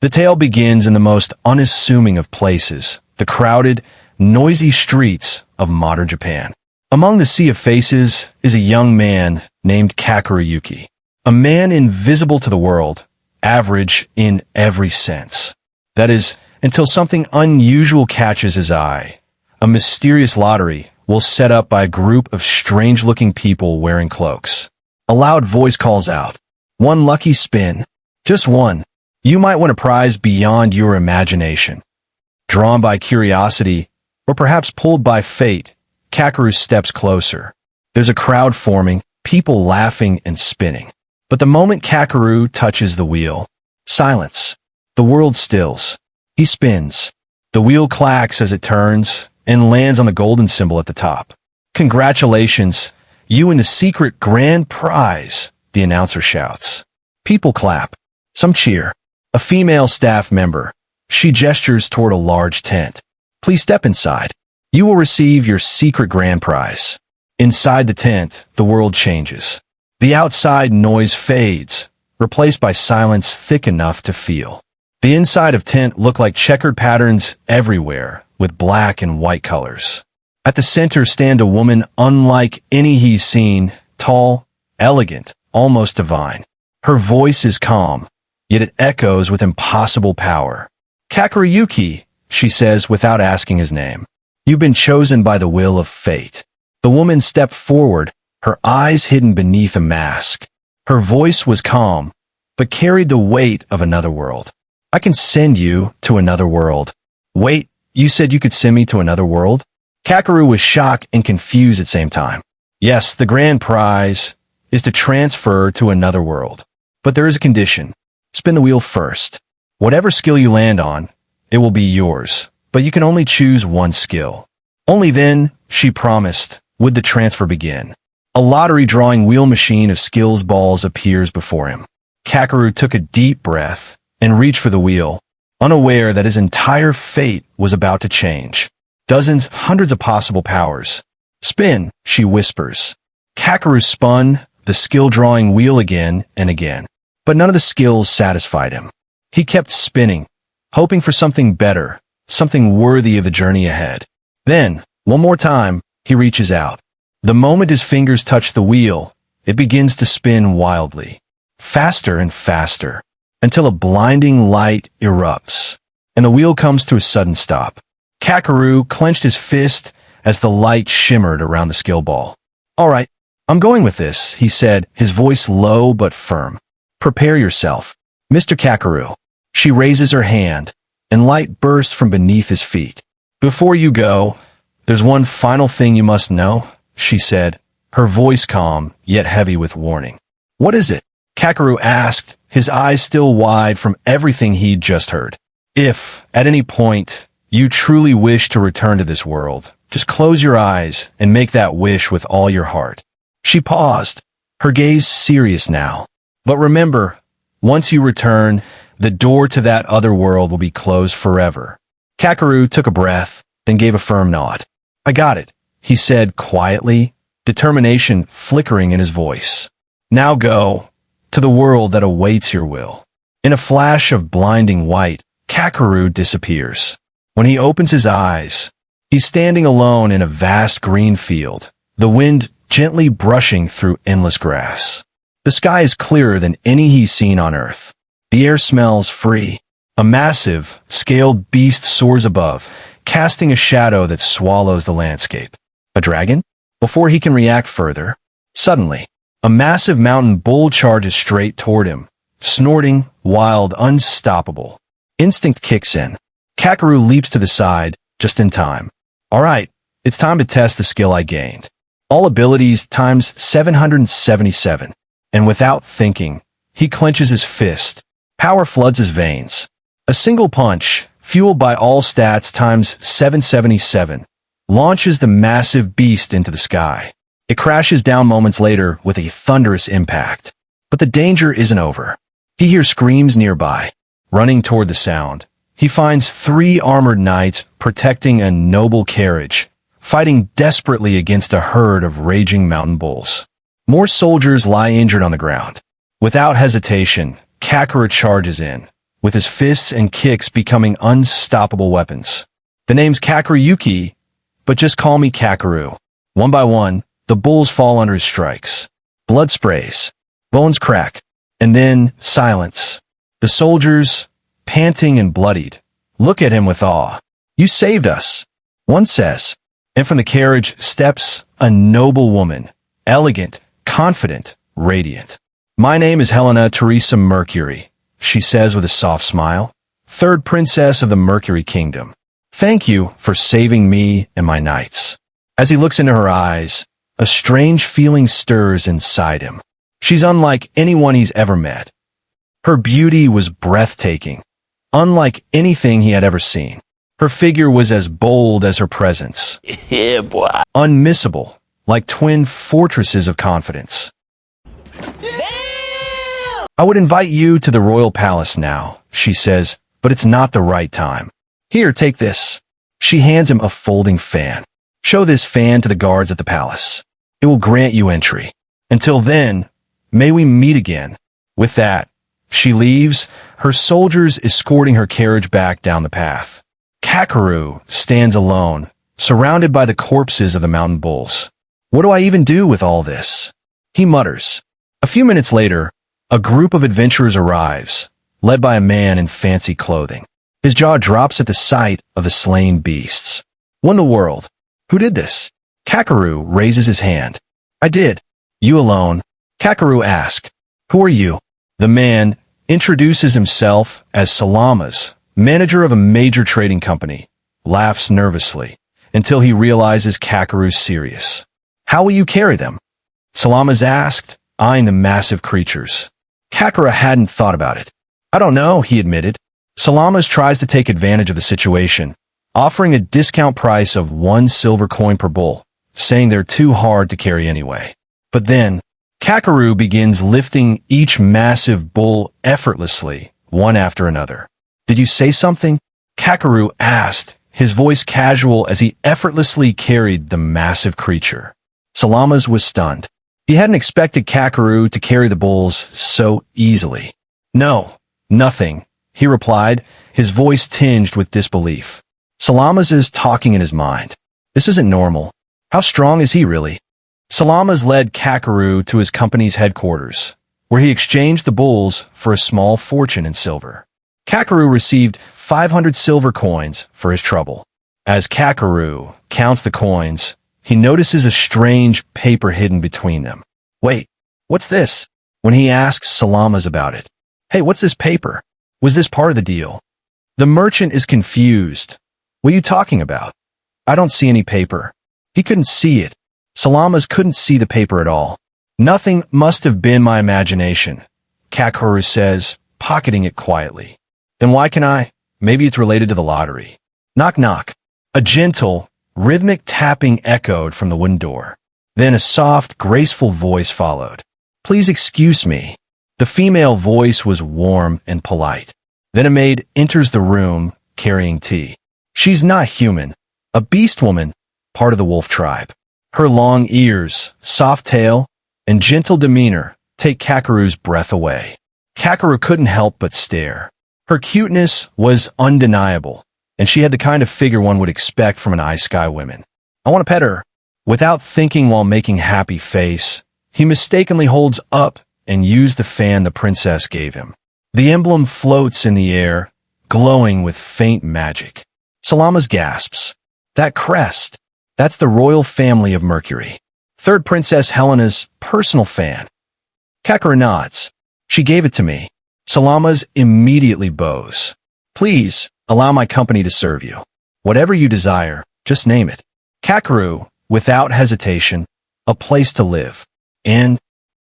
The tale begins in the most unassuming of places, the crowded, noisy streets of modern Japan. Among the sea of faces is a young man named Kakeru Yuki, a man invisible to the world, average in every sense. That is, until something unusual catches his eye. A mysterious lottery will set up by a group of strange-looking people wearing cloaks. A loud voice calls out, "One lucky spin. Just one. You might win a prize beyond your imagination." Drawn by curiosity, or perhaps pulled by fate, Kakeru steps closer. There's a crowd forming, people laughing and spinning. But the moment Kakeru touches the wheel, silence. The world stills. He spins. The wheel clacks as it turns and lands on the golden symbol at the top. "Congratulations, you win the secret grand prize," the announcer shouts. People clap. Some cheer. A female staff member. She gestures toward a large tent. "Please step inside. You will receive your secret grand prize." Inside the tent, the world changes. The outside noise fades, replaced by silence thick enough to feel. The inside of tent look like checkered patterns everywhere, with black and white colors. At the center stand a woman unlike any he's seen, tall, elegant, almost divine. Her voice is calm, yet it echoes with impossible power. "Kakeru Yuki," she says without asking his name. "You've been chosen by the will of fate." The woman stepped forward, her eyes hidden beneath a mask. Her voice was calm, but carried the weight of another world. "I can send you to another world." "Wait, you said you could send me to another world?" Kakeru was shocked and confused at the same time. "Yes, the grand prize is to transfer to another world. But there is a condition. Spin the wheel first. Whatever skill you land on, it will be yours, but you can only choose one skill. Only then," she promised, would the transfer begin. A lottery drawing wheel machine of skills balls appears before him. Kakeru took a deep breath and reached for the wheel, unaware that his entire fate was about to change. Dozens, hundreds of possible powers. "Spin," she whispers. Kakeru spun the skill-drawing wheel again and again, but none of the skills satisfied him. He kept spinning, hoping for something better, something worthy of the journey ahead. Then, one more time, he reaches out. The moment his fingers touch the wheel, it begins to spin wildly, faster and faster, until a blinding light erupts, and the wheel comes to a sudden stop. Kakeru clenched his fist as the light shimmered around the skill ball. "All right, I'm going with this," he said, his voice low but firm. "Prepare yourself, Mr. Kakeru." She raises her hand, and light bursts from beneath his feet. "Before you go, there's one final thing you must know," she said, her voice calm, yet heavy with warning. "What is it?" Kakeru asked, his eyes still wide from everything he'd just heard. "If, at any point, you truly wish to return to this world, just close your eyes and make that wish with all your heart." She paused, her gaze serious now. "But remember, once you return, the door to that other world will be closed forever." Kakeru took a breath, then gave a firm nod. "I got it," he said quietly, determination flickering in his voice. "Now go to the world that awaits your will." In a flash of blinding white, Kakeru disappears. When he opens his eyes, he's standing alone in a vast green field, the wind gently brushing through endless grass. The sky is clearer than any he's seen on Earth. The air smells free. A massive, scaled beast soars above, casting a shadow that swallows the landscape. A dragon? Before he can react further, suddenly, a massive mountain bull charges straight toward him, snorting, wild, unstoppable. Instinct kicks in. Kakeru leaps to the side, just in time. "All right, it's time to test the skill I gained. All abilities times 777. And without thinking, he clenches his fist. Power floods his veins. A single punch, fueled by all stats times 777, launches the massive beast into the sky. It crashes down moments later with a thunderous impact. But the danger isn't over. He hears screams nearby. Running toward the sound, he finds 3 armored knights protecting a noble carriage, fighting desperately against a herd of raging mountain bulls. More soldiers lie injured on the ground. Without hesitation, Kakeru charges in, with his fists and kicks becoming unstoppable weapons. The name's Kakeru Yuki, but just call me Kakeru. One by one, the bulls fall under his strikes. Blood sprays, bones crack, and then silence. The soldiers, panting and bloodied, look at him with awe. You saved us, one says. And from the carriage steps a noble woman, elegant, confident, radiant. My name is Helena Teresa Mercury, she says with a soft smile, third princess of the Mercury Kingdom. Thank you for saving me and my knights. As he looks into her eyes, a strange feeling stirs inside him. She's unlike anyone he's ever met. Her beauty was breathtaking, unlike anything he had ever seen. Her figure was as bold as her presence. Yeah, boy. Unmissable, like twin fortresses of confidence. Damn! I would invite you to the royal palace now, she says, but it's not the right time. Here, take this. She hands him a folding fan. Show this fan to the guards at the palace. It will grant you entry. Until then, may we meet again. With that, she leaves, her soldiers escorting her carriage back down the path. Kakeru stands alone, surrounded by the corpses of the mountain bulls. What do I even do with all this? He mutters. A few minutes later, a group of adventurers arrives, led by a man in fancy clothing. His jaw drops at the sight of the slain beasts. What in the world? Who did this? Kakeru raises his hand. I did. You alone? Kakeru asks. Who are you? The man introduces himself as Salamas, manager of a major trading company, laughs nervously until he realizes Kakeru's serious. How will you carry them? Salamas asked, eyeing the massive creatures. Kakeru hadn't thought about it. I don't know, he admitted. Salamas tries to take advantage of the situation, offering a discount price of 1 silver coin per bull, saying they're too hard to carry anyway. But then, Kakeru begins lifting each massive bull effortlessly, one after another. Did you say something? Kakeru asked, his voice casual as he effortlessly carried the massive creature. Salamas was stunned. He hadn't expected Kakeru to carry the bulls so easily. No, nothing, he replied, his voice tinged with disbelief. Salamas is talking in his mind. This isn't normal. How strong is he really? Salamas led Kakeru to his company's headquarters, where he exchanged the bulls for a small fortune in silver. Kakeru received 500 silver coins for his trouble. As Kakeru counts the coins, he notices a strange paper hidden between them. Wait, what's this? When he asks Salamas about it. Hey, what's this paper? Was this part of the deal? The merchant is confused. What are you talking about? I don't see any paper. He couldn't see it. Salamas couldn't see the paper at all. Nothing must have been my imagination, Kakeru says, pocketing it quietly. Then why can I? Maybe it's related to the lottery. Knock knock. A gentle, rhythmic tapping echoed from the wooden door. Then a soft, graceful voice followed. Please excuse me. The female voice was warm and polite. Then a maid enters the room, carrying tea. She's not human. A beast woman, part of the wolf tribe. Her long ears, soft tail, and gentle demeanor take Kakeru's breath away. Kakeru couldn't help but stare. Her cuteness was undeniable, and she had the kind of figure one would expect from an Isekai woman. I want to pet her. Without thinking while making happy face, he mistakenly holds up and used the fan the princess gave him. The emblem floats in the air, glowing with faint magic. Salamas gasps. That crest, that's the royal family of Mercury. Third Princess Helena's personal fan. Kakeru nods. She gave it to me. Salamas immediately bows. Please, allow my company to serve you. Whatever you desire, just name it. Kakeru, without hesitation, a place to live. And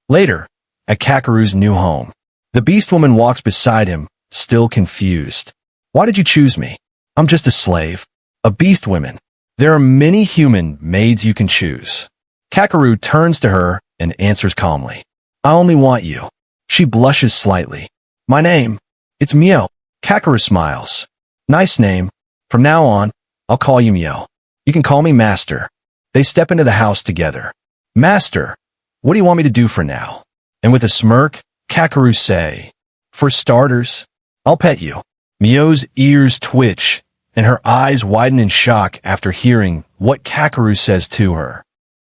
later, at Kakeru's new home, the beast woman walks beside him, still confused. Why did you choose me? I'm just a slave. A beast woman. There are many human maids you can choose. Kakeru turns to her and answers calmly. I only want you. She blushes slightly. My name? It's Mio. Kakeru smiles. Nice name. From now on, I'll call you Mio. You can call me Master. They step into the house together. Master, what do you want me to do for now? And with a smirk, Kakeru say, for starters, I'll pet you. Mio's ears twitch, and her eyes widen in shock after hearing what Kakeru says to her.